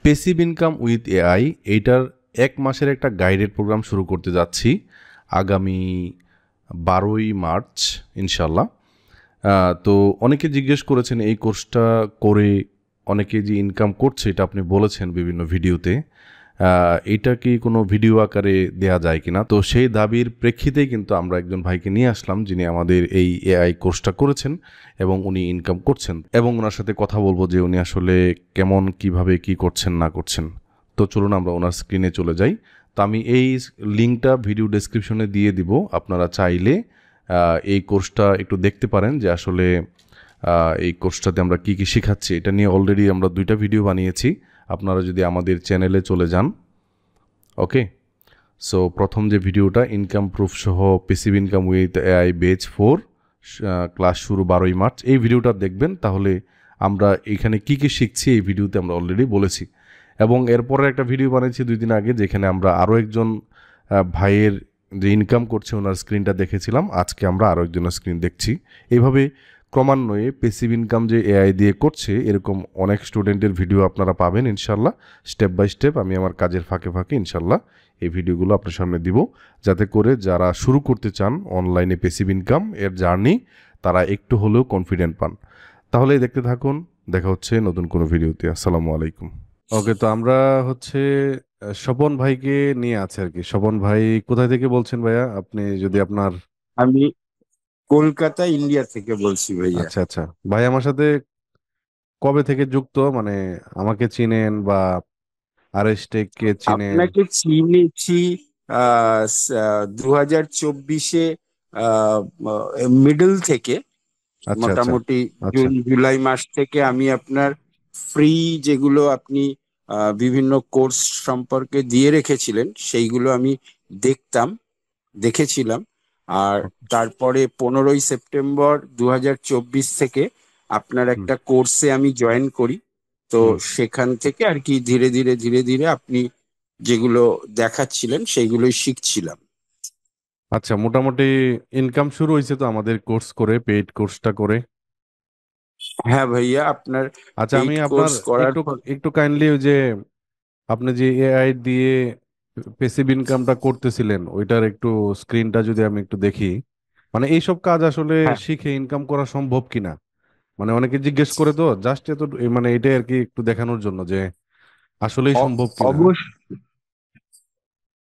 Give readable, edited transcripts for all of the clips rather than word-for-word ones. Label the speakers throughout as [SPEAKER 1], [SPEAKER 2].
[SPEAKER 1] Passive income with AI এইটার ১ মাসের একটা গাইডেড প্রোগ্রাম শুরু করতে যাচ্ছি আগামী ১২ই মার্চ ইনশাল্লাহ। তো অনেকে জিজ্ঞেস করেছেন এই কোর্সটা করে অনেকে যে ইনকাম করছে এটা আপনি বলেছেন বিভিন্ন ভিডিওতে, এটা কি কোনো ভিডিও আকারে দেয়া যায় কিনা? তো সেই দাবির প্রেক্ষিতেই কিন্তু আমরা একজন ভাইকে নিয়ে আসলাম যিনি আমাদের এই এআই কোর্সটা করেছেন এবং উনি ইনকাম করছেন, এবং ওনার সাথে কথা বলবো যে উনি আসলে কেমন কিভাবে কি করছেন না করছেন। তো চলুন আমরা ওনার স্ক্রিনে চলে যাই। তো আমি এই লিঙ্কটা ভিডিও ডেসক্রিপশনে দিয়ে দিব, আপনারা চাইলে এই কোর্সটা একটু দেখতে পারেন যে আসলে এই কোর্সটাতে আমরা কি কি শেখাচ্ছি। এটা নিয়ে অলরেডি আমরা 2টা ভিডিও বানিয়েছি, আপনারা যদি আমাদের চ্যানেলে চলে যান। ওকে, সো প্রথম যে ভিডিওটা ইনকাম প্রুফ সহ passive income with AI batch 4 class শুরু 12ই মার্চ, এই ভিডিওটা দেখবেন। তাহলে আমরা এখানে কি কি শিখছি এই ভিডিওতে আমরা অলরেডি বলেছি। এবং এরপরে একটা ভিডিও বানিয়েছি 2 দিন আগে যেখানে আমরা আরও একজন ভাইয়ের যে ইনকাম করছে ওনার স্ক্রিনটা দেখেছিলাম। আজকে আমরা আরও একজনের স্ক্রিন দেখছি। এইভাবে ক্রমান্বয়ে প্যাসিভ ইনকাম যে এআই দিয়ে করছে এরকম অনেক স্টুডেন্টের ভিডিও আপনারা পাবেন ইনশাল্লাহ। স্টেপ বাই স্টেপ আমি আমার কাজের ফাঁকে ফাঁকে ইনশাল্লাহ এই ভিডিওগুলো আপনার সামনে দিব, যাতে করে যারা শুরু করতে চান অনলাইনে প্যাসিভ ইনকাম এর জার্নি তারা একটু হলেও কনফিডেন্ট পান। তাহলে দেখতে থাকুন, দেখা হচ্ছে নতুন কোনো ভিডিওতে। আসসালামু আলাইকুম। ওকে, তো আমরা হচ্ছে স্বপন ভাইকে নিয়ে আছে আর কি। স্বপন ভাই কোথায় থেকে বলছেন ভাইয়া? আপনি যদি আপনার
[SPEAKER 2] আমি কলকাতা ইন্ডিয়া থেকে বলছি ভাইয়া।
[SPEAKER 1] আচ্ছা আচ্ছা, ভাই আমার সাথে কবে থেকে যুক্ত, মানে আমাকে চিনেন বা আরএসটেককে চিনেন?
[SPEAKER 2] আপনাকে চিনেছি 2024-এ মিডল থেকে,
[SPEAKER 1] আচ্ছা আচ্ছা
[SPEAKER 2] মোটামুটি
[SPEAKER 1] আচ্ছা।
[SPEAKER 2] জুন জুলাই মাস থেকে আমি আপনার ফ্রি যেগুলো আপনি বিভিন্ন কোর্স সম্পর্কে দিয়ে রেখেছিলেন সেইগুলো আমি দেখতাম, দেখেছিলাম। আর তারপরে 15ই সেপ্টেম্বর 2024 থেকে আপনার
[SPEAKER 1] হুম
[SPEAKER 2] একটা কোর্সে আমি জয়েন করি। তো
[SPEAKER 1] হুম।
[SPEAKER 2] সেখান থেকে আর কি ধীরে ধীরে ধীরে ধীরে আপনি যেগুলো দেখাচ্ছিলেন সেইগুলোই শিখছিলাম।
[SPEAKER 1] আচ্ছা, মোটামুটি ইনকাম শুরু হয়েছে তো আমাদের কোর্স করে, পেইড কোর্সটা করে।
[SPEAKER 2] হ্যাঁ ভাইয়া, আপনার
[SPEAKER 1] আচ্ছা, আমি
[SPEAKER 2] পেইড
[SPEAKER 1] আপনার
[SPEAKER 2] কোর্স করার
[SPEAKER 1] একটু
[SPEAKER 2] পর।
[SPEAKER 1] একটু কাইন্ডলি ওই যে আপনি যে এআই দিয়ে প্যাসিভ ইনকামটা করতেছিলেন ওইটার একটু স্ক্রিনটা যদি আমি একটু দেখি, মানে এইসব কাজ আসলে
[SPEAKER 2] হ্যাঁ,
[SPEAKER 1] শিখে ইনকাম করা সম্ভব কিনা। মানে অনেকে জিজ্ঞেস করে, তো জাস্ট এত মানে এটাই আর কি একটু দেখানোর জন্য যে আসলেই
[SPEAKER 2] অ-
[SPEAKER 1] সম্ভব কিনা।
[SPEAKER 2] অবশ্য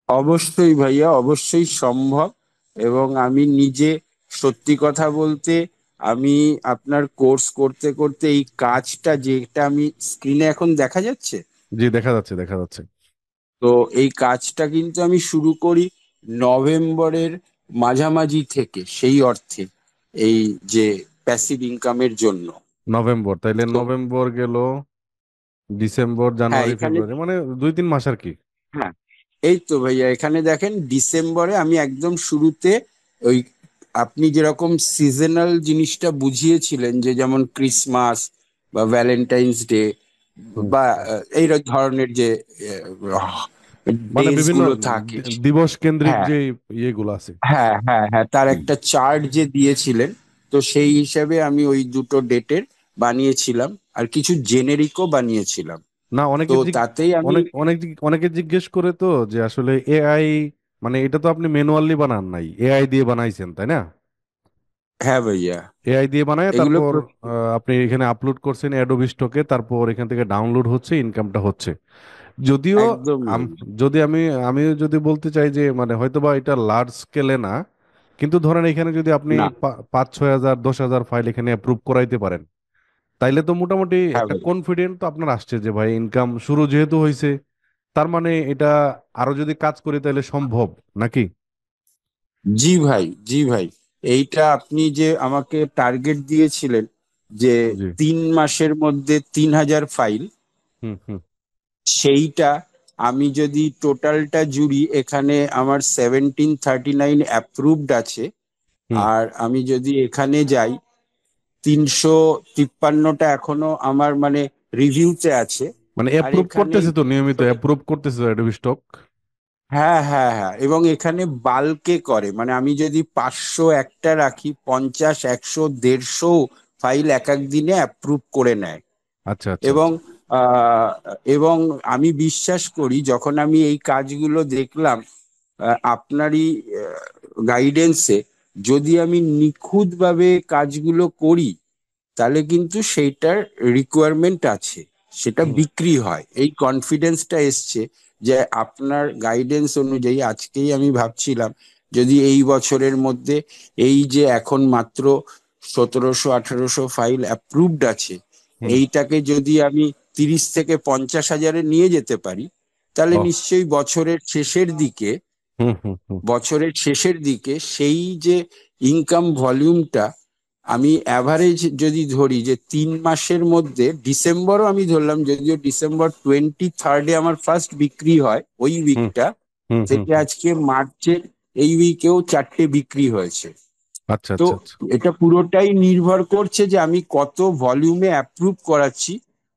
[SPEAKER 2] অবশ্যই ভাইয়া, অবশ্যই সম্ভব। এবং আমি নিজে সত্যি কথা বলতে, আমি আপনার কোর্স করতে করতে এই কাজটা যেটা আমি স্ক্রিনে এখন দেখা যাচ্ছে,
[SPEAKER 1] জি, দেখা যাচ্ছে দেখা যাচ্ছে।
[SPEAKER 2] তো এই কাজটা কিন্তু আমি শুরু করি নভেম্বরের মাঝামাঝি থেকে, সেই অর্থে এই যে প্যাসিভ ইনকামের জন্য।
[SPEAKER 1] নভেম্বর, তাইলে
[SPEAKER 2] তো
[SPEAKER 1] নভেম্বর গেল, ডিসেম্বর
[SPEAKER 2] হ্যাঁ,
[SPEAKER 1] জানুয়ারি
[SPEAKER 2] এখানে,
[SPEAKER 1] ফেব্রুয়ারি, মানে 2-3 মাস আর কি।
[SPEAKER 2] হ্যাঁ, এই তো ভাইয়া এখানে দেখেন ডিসেম্বরে আমি একদম শুরুতে ওই আপনি যেরকম সিজনাল জিনিসটা বুঝিয়েছিলেন, যে যেমন ক্রিসমাস বা ভ্যালেন্টাইন্স ডে
[SPEAKER 1] হুম।
[SPEAKER 2] বা এই ধরনের যে
[SPEAKER 1] মানে
[SPEAKER 2] ডেজ
[SPEAKER 1] বিভিন্ন
[SPEAKER 2] গুলো থাকে।
[SPEAKER 1] দিবস কেন্দ্রিক
[SPEAKER 2] হ্যাঁ,
[SPEAKER 1] যে ইয়েগুলো আছে।
[SPEAKER 2] হ্যাঁ, হ্যাঁ, হ্যাঁ, তার একটা চার্ট যে দিয়েছিলেন, তো সেই হিসাবে আমি ওই দুটো ডেটের বানিয়েছিলাম, আর কিছু জেনেরিকও বানিয়েছিলাম।
[SPEAKER 1] না,
[SPEAKER 2] তো তাতেই আমি,
[SPEAKER 1] অনেকে জিজ্ঞেস করে তো যে আসলে এআই, মানে এটা তো আপনি ম্যানুয়ালি বানান নাই, এআই দিয়ে বানাইছেন তাই না?
[SPEAKER 2] হ্যাঁ ভাইয়া,
[SPEAKER 1] এআই দিয়ে বানায়
[SPEAKER 2] এগুলো
[SPEAKER 1] তারপর আপনি এখানে আপলোড করছেন অ্যাডোবি স্টকে, তারপর এখান থেকে ডাউনলোড হচ্ছে, ইনকামটা হচ্ছে। যদিও
[SPEAKER 2] একদম
[SPEAKER 1] আম-
[SPEAKER 2] ভাইয়া।
[SPEAKER 1] যদি আমি যদি বলতে চাই যে মানে হয়তোবা এটা লার্জ স্কেলে না, কিন্তু ধরেন এখানে যদি আপনি
[SPEAKER 2] না,
[SPEAKER 1] 5-6 হাজার 10 হাজার ফাইল এখানে অ্যাপ্রুভ করাইতে পারেন, তাইলে তো মোটামুটি
[SPEAKER 2] হ্যাঁ
[SPEAKER 1] একটা
[SPEAKER 2] ভাইয়া।
[SPEAKER 1] কনফিডেন্ট তো আপনার আসছে যে ভাই ইনকাম শুরু যেহেতু হয়েছে, তার মানে এটা আরো যদি কাজ করি তাহলে সম্ভব নাকি?
[SPEAKER 2] জি ভাই, জি ভাই, এইটা আপনি যে আমাকে টার্গেট দিয়েছিলেন যে
[SPEAKER 1] জি।
[SPEAKER 2] 3 মাসের মধ্যে 3,000 ফাইল,
[SPEAKER 1] হুম হুম
[SPEAKER 2] সেইটা আমি যদি টোটালটা জুড়ি, এখানে আমার 1739 অ্যাপ্রুভড আছে।
[SPEAKER 1] হুম।
[SPEAKER 2] আর আমি যদি এখানে যাই, 353টা এখনো আমার মানে রিভিউতে আছে।
[SPEAKER 1] মানে
[SPEAKER 2] আর
[SPEAKER 1] অ্যাপ্রুভ
[SPEAKER 2] এখানে,
[SPEAKER 1] করতেছে তো, নিয়মিত অ্যাপ্রুভ করতেছে অ্যাডোবি স্টক।
[SPEAKER 2] হ্যাঁ, হ্যাঁ, হ্যাঁ, এবং এখানে বাল্কে করে, মানে আমি যদি 500 একটা রাখি, 50, 100, 150 ফাইল এক এক দিনে অ্যাপ্রুভ করে নেয়।
[SPEAKER 1] আচ্ছা আচ্ছা
[SPEAKER 2] এবং
[SPEAKER 1] আচ্ছা।
[SPEAKER 2] আহ, এবং আমি বিশ্বাস করি যখন আমি এই কাজগুলো দেখলাম আপনারই গাইডেন্সে, যদি আমি নিখুঁতভাবে কাজগুলো করি তাহলে কিন্তু সেইটার রিকোয়ারমেন্ট আছে, সেটা
[SPEAKER 1] হুম।
[SPEAKER 2] বিক্রি হয়। এই কনফিডেন্সটা এসছে যে আপনার গাইডেন্স অনুযায়ী। আজকেই আমি ভাবছিলাম যদি এই বছরের মধ্যে এই যে এখন মাত্র 1700-1800 ফাইল অ্যাপ্রুভড আছে,
[SPEAKER 1] হুম।
[SPEAKER 2] এইটাকে যদি আমি 30 থেকে 50 হাজারে নিয়ে যেতে পারি, তাহলে
[SPEAKER 1] ও।
[SPEAKER 2] নিশ্চয়ই
[SPEAKER 1] হুম হুম হুম।
[SPEAKER 2] বছরের শেষের দিকে সেই যে ইনকাম ভলিউমটা, আমি অ্যাভারেজ যদি ধরি যে 3 মাসের মধ্যে, ডিসেম্বরও আমি ধরলাম, যদিও ডিসেম্বর 23rd আমার ফার্স্ট বিক্রি হয় ওই
[SPEAKER 1] হুম
[SPEAKER 2] উইকটা
[SPEAKER 1] হুম হুম
[SPEAKER 2] থেকে,
[SPEAKER 1] হুম।
[SPEAKER 2] আজকে মার্চের এই উইকেও 4টে বিক্রি হয়েছে।
[SPEAKER 1] আচ্ছা
[SPEAKER 2] তো
[SPEAKER 1] আচ্ছা আচ্ছা।
[SPEAKER 2] এটা পুরোটাই নির্ভর করছে যে আমি কত ভলিউমে অ্যাপ্রুভ করাচ্ছি।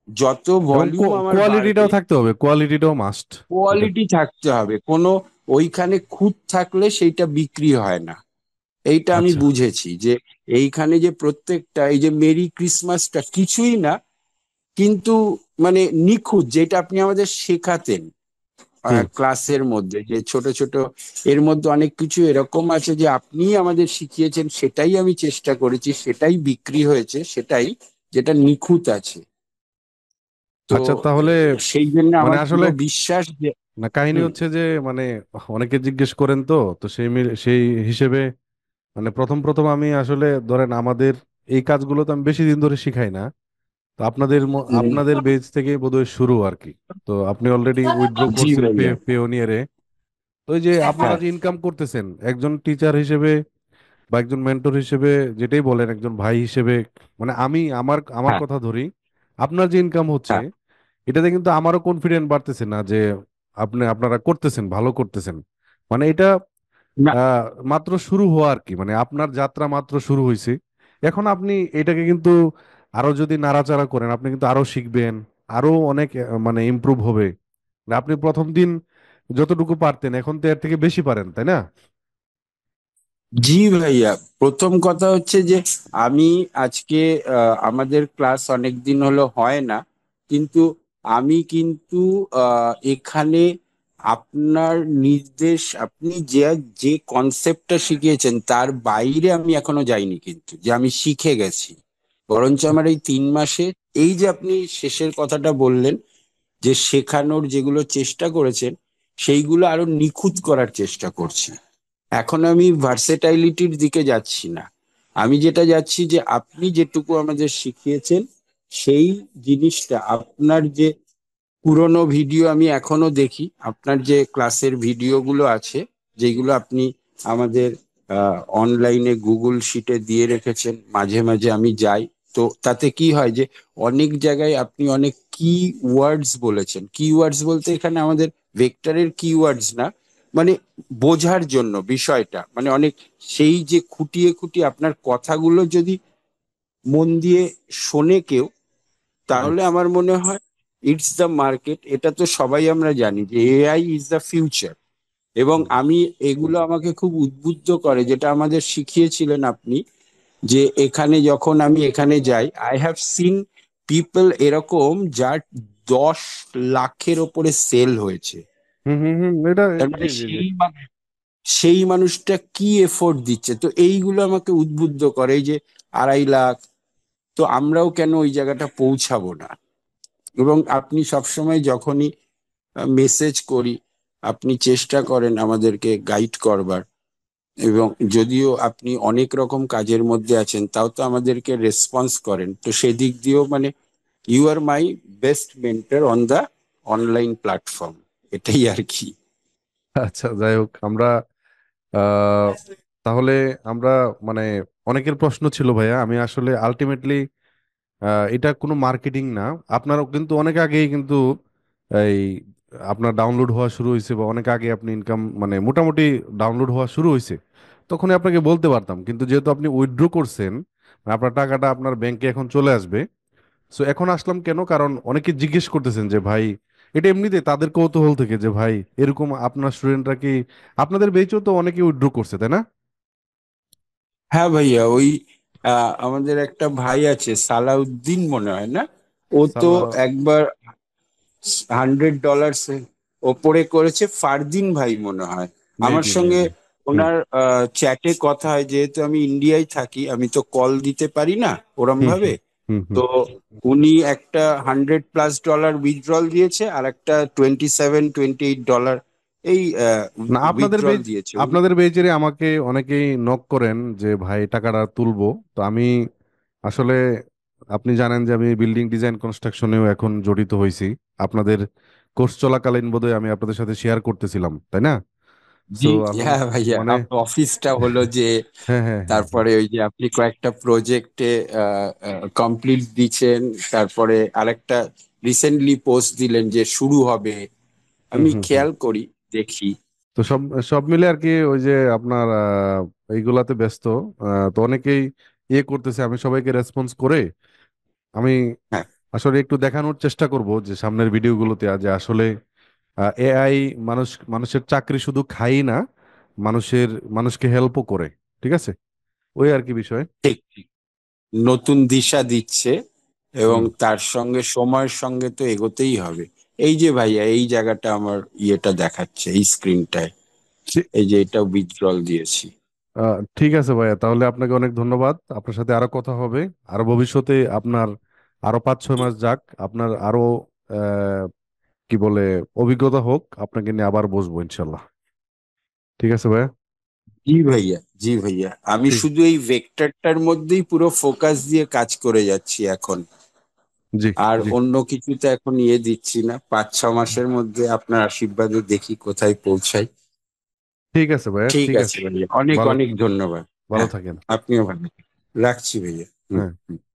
[SPEAKER 2] যত
[SPEAKER 1] এবং
[SPEAKER 2] ভলিউম আমার বাড়বে,
[SPEAKER 1] কোয়ালিটিটাও থাকতে হবে, কোয়ালিটিটাও মাস্ট। এটা।
[SPEAKER 2] কোয়ালিটি থাকতে হবে। কোনো ওইখানে খুঁত থাকলে সেইটা বিক্রি হয় না। এইটা আমি
[SPEAKER 1] আচ্ছা।
[SPEAKER 2] বুঝেছি যে এইখানে যে প্রত্যেকটা, এই যে মেরি ক্রিসমাসটা কিছুই না, কিন্তু মানে নিখুঁত, যেটা আপনি আমাদের শেখাতেন
[SPEAKER 1] হুম।
[SPEAKER 2] ক্লাসের মধ্যে, যে ছোট ছোট, এর মধ্যে অনেক কিছু এরকম আছে যে আপনিই আমাদের শিখিয়েছেন, সেটাই আমি চেষ্টা করেছি, সেটাই বিক্রি হয়েছে, সেটাই যেটা নিখুঁত আছে। তো
[SPEAKER 1] আচ্ছা তাহলে
[SPEAKER 2] সেই জন্য
[SPEAKER 1] মানে
[SPEAKER 2] আমার
[SPEAKER 1] আসলে
[SPEAKER 2] পুরো বিশ্বাস যে
[SPEAKER 1] না, কাহিনী
[SPEAKER 2] হুম।
[SPEAKER 1] হচ্ছে যে মানে অনেকে জিজ্ঞেস করেন, তো তো সেই হিসেবে মানে প্রথম প্রথম আমি আসলে ধরেন আমাদের এই কাজগুলো তো আমি বেশি দিন ধরে শিখাই না। তো আপনাদের বেজ থেকে বোধহয় শুরু আর কি। তো আপনি অলরেডি উইথড্র
[SPEAKER 2] জি
[SPEAKER 1] করছেন
[SPEAKER 2] ভাইয়া।
[SPEAKER 1] পেওনিয়ারে। তো ওই যে আপনারা
[SPEAKER 2] হ্যাঁ।
[SPEAKER 1] যে ইনকাম করতেছেন একজন টিচার হিসেবে বা একজন মেন্টর হিসেবে, যেটাই বলেন একজন ভাই হিসেবে, মানে আমি আমার আমার
[SPEAKER 2] হ্যাঁ।
[SPEAKER 1] কথা ধরি, আপনার যে ইনকাম হচ্ছে
[SPEAKER 2] হ্যাঁ।
[SPEAKER 1] এটাতে কিন্তু আমারও কনফিডেন্ট বাড়তেছে না যে আপনারা করতেছেন, ভালো করতেছেন। মানে এটা
[SPEAKER 2] না।
[SPEAKER 1] আহ, মাত্র শুরু হওয়া আর কি, মানে আপনার যাত্রা মাত্র শুরু হয়েছে। এখন আপনি এটাকে কিন্তু আরো যদি নাড়াচাড়া করেন আপনি কিন্তু আরো শিখবেন, আরো অনেক মানে ইমপ্রুভ হবে। আপনি প্রথম দিন যতটুকু পারতেন এখন তো এর থেকে বেশি পারেন, তাই না?
[SPEAKER 2] জি ভাইয়া, প্রথম কথা হচ্ছে যে আমি আজকে আমাদের ক্লাস অনেক দিন হলো হয় না, কিন্তু আমি কিন্তু এখানে আপনার নির্দেশ, আপনি যে যে কনসেপ্টটা শিখিয়েছেন তার বাইরে আমি এখনো যাইনি, কিন্তু যে আমি শিখে গেছি। বরঞ্চ আমার এই 3 মাসে, এই যে আপনি শেষের কথাটা বললেন যে শেখানোর যেগুলো চেষ্টা করেছেন, সেইগুলো আরো নিখুঁত করার চেষ্টা করছি। এখন আমি ভার্সেটাইলিটির দিকে যাচ্ছি না, আমি যেটা যাচ্ছি যে আপনি যেটুকু আমাদের শিখিয়েছেন সেই জিনিসটা, আপনার যে পুরনো ভিডিও আমি এখনো দেখি, আপনার যে ক্লাসের ভিডিওগুলো আছে যেগুলো আপনি আমাদের অনলাইনে গুগল শিটে দিয়ে রেখেছেন, মাঝে মাঝে আমি যাই। তো তাতে কি হয় যে অনেক জায়গায় আপনি অনেক কি ওয়ার্ডস বলেছেন, কি ওয়ার্ডস বলতে এখানে আমাদের ভেক্টরের কি ওয়ার্ডস না, মানে বোঝার জন্য বিষয়টা, মানে অনেক, সেই যে খুঁটিয়ে খুঁটিয়ে আপনার কথাগুলো যদি মন দিয়ে শোনে কেউ,
[SPEAKER 1] জি।
[SPEAKER 2] তাহলে আমার মনে হয় ইটস দ্য মার্কেট। এটা তো সবাই আমরা জানি যে এআই ইজ দ্য ফিউচার। এবং
[SPEAKER 1] হুম
[SPEAKER 2] আমি, এগুলো আমাকে খুব উদ্বুদ্ধ করে যেটা আমাদের শিখিয়েছিলেন আপনি, যে এখানে যখন আমি এখানে যাই, আই হ্যাভ সিন পিপল এরকম যার 10 লাখের ওপরে সেল হয়েছে।
[SPEAKER 1] হুম হুম হুম, এটা
[SPEAKER 2] তার
[SPEAKER 1] জি
[SPEAKER 2] মানে
[SPEAKER 1] জি জি।
[SPEAKER 2] সেই মানুষটা কি এফোর্ট দিচ্ছে, তো এইগুলো আমাকে উদ্বুদ্ধ করে, এই যে 2.5 লাখ, তো আমরাও কেন ওই জায়গাটা পৌঁছাবো না। এবং আপনি সবসময় যখনই মেসেজ করি, আপনি চেষ্টা করেন আমাদেরকে গাইড করবার, এবং যদিও আপনি অনেক রকম কাজের মধ্যে আছেন তাও তো আমাদেরকে রেসপন্স করেন, তো সেদিক দিয়েও মানে you are my best mentor on the online platform, এটাই আর কি।
[SPEAKER 1] আচ্ছা যাই হোক, আমরা আহ, তাহলে আমরা মানে অনেকের প্রশ্ন ছিল ভাইয়া, আমি আসলে আলটিমেটলি এটা কোনো মার্কেটিং না। আপনারও কিন্তু অনেক আগেই কিন্তু এই আপনার ডাউনলোড হওয়া শুরু হয়েছে, বা অনেক আগে আপনি ইনকাম মানে মোটামুটি ডাউনলোড হওয়া শুরু হয়েছে, তখনই আপনাকে বলতে পারতাম। কিন্তু যেহেতু আপনি উইথড্র করছেন, আপনার টাকাটা আপনার ব্যাংকে এখন চলে আসবে। সো এখন আসলাম কেন, কারণ অনেকে জিজ্ঞেস করতেছেন যে ভাই, এটা এমনিতে তাদের কৌতূহল থেকে যে ভাই এরকম আপনার স্টুডেন্টরা কি, আপনাদের বেচেও তো অনেকে উইথড্র করছে, তাই না?
[SPEAKER 2] হ্যাঁ ভাইয়া, ওই আমাদের একটা ভাই আছে সালাউদ্দিন মনে হয় না, ও তো
[SPEAKER 1] সালা
[SPEAKER 2] একবার, $100 ওপরে করেছে ফারদিন ভাই মনে হয়। আমার
[SPEAKER 1] মেবি
[SPEAKER 2] সঙ্গে
[SPEAKER 1] মেবি। হুম
[SPEAKER 2] ওনার চ্যাটে কথা হয়, যেহেতু আমি ইন্ডিয়ায় থাকি, আমি তো কল দিতে পারি না ওরম
[SPEAKER 1] হুম
[SPEAKER 2] ভাবে।
[SPEAKER 1] হুম হুম হুম।
[SPEAKER 2] তো উনি একটা $100+ উইথড্রল দিয়েছে, আর একটা 27-28 ডলার এই
[SPEAKER 1] না, আপনাদের
[SPEAKER 2] উইথড্রল
[SPEAKER 1] পেজ,
[SPEAKER 2] দিয়েছে উনি।
[SPEAKER 1] আপনাদের পেজে আমাকে অনেকেই নক করেন যে ভাই টাকাটা তুলবো। তো আমি আসলে, আপনি জানেন যে আমি বিল্ডিং ডিজাইন কনস্ট্রাকশনেও এখন জড়িত হয়েছি। আপনাদের কোর্স চলাকালীন বোধহয় আমি আপনাদের সাথে শেয়ার করতেছিলাম, তাই না? সো
[SPEAKER 2] জি,
[SPEAKER 1] এখন
[SPEAKER 2] হ্যাঁ ভাইয়া,
[SPEAKER 1] মানে
[SPEAKER 2] অফিসটা হলো যে,
[SPEAKER 1] হ্যাঁ হ্যাঁ হ্যাঁ হ্যাঁ।
[SPEAKER 2] তারপরে ওই যে আপনি কয়েকটা প্রজেক্টে কমপ্লিট দিচ্ছেন, তারপরে আরেকটা রিসেন্টলি পোস্ট দিলেন যে শুরু হবে।
[SPEAKER 1] হুম
[SPEAKER 2] আমি
[SPEAKER 1] হুম হুম।
[SPEAKER 2] খেয়াল করি, দেখি।
[SPEAKER 1] তো সব সব মিলে আর কি, ওই যে আপনার এইগুলাতে ব্যস্ত। তো অনেকেই ইয়ে করতেছে, আমি সবাইকে রেসপন্স করে আমি
[SPEAKER 2] হ্যাঁ,
[SPEAKER 1] আসলে একটু দেখানোর চেষ্টা করব যে সামনের ভিডিওগুলোতে যে আসলে এআই মানুষের চাকরি শুধু খাই না, মানুষকে হেল্পও করে। ঠিক আছে, ওই আর কি বিষয়।
[SPEAKER 2] ঠিক ঠিক। নতুন দিশা দিচ্ছে, এবং
[SPEAKER 1] হুম।
[SPEAKER 2] তার সঙ্গে সময়ের সঙ্গে তো এগোতেই হবে। এই যে ভাইয়া, এই জায়গাটা আমার ইয়েটা দেখাচ্ছে এই স্ক্রিনটায়, এই যে এটা উইথড্রল দিয়েছি।
[SPEAKER 1] ঠিক আছে ভাইয়া, তাহলে আপনাকে অনেক ধন্যবাদ। আপনার সাথে আরো কথা হবে, আরো ভবিষ্যতে আপনার আরো 5-6 মাস যাক, আপনার আরো আহ, কি বলে অভিজ্ঞতা হোক, আপনাকে নিয়ে আবার বসবো ইনশাল্লাহ। ঠিক আছে ভাইয়া।
[SPEAKER 2] জি ভাইয়া, জি ভাইয়া, আমি
[SPEAKER 1] ঠিক।
[SPEAKER 2] শুধু এই ভেক্টরটার মধ্যেই পুরো ফোকাস দিয়ে কাজ করে যাচ্ছি এখন।
[SPEAKER 1] জি
[SPEAKER 2] আর
[SPEAKER 1] জি।
[SPEAKER 2] অন্য কিছুতে এখন ইয়ে দিচ্ছি না। 5-6 মাসের মধ্যে আপনার আশীর্বাদে দেখি কোথায় পৌঁছাই।
[SPEAKER 1] ঠিক আছে ভাইয়া,
[SPEAKER 2] ঠিক
[SPEAKER 1] ঠিক
[SPEAKER 2] আছে
[SPEAKER 1] আছে।
[SPEAKER 2] ভাইয়া, অনেক
[SPEAKER 1] ভালো,
[SPEAKER 2] অনেক ধন্যবাদ।
[SPEAKER 1] ভালো
[SPEAKER 2] হ্যাঁ,
[SPEAKER 1] থাকেন।
[SPEAKER 2] আপনিও ভালো থাকবেন। রাখছি ভাইয়া। হুম
[SPEAKER 1] হ্যাঁ।
[SPEAKER 2] হুম।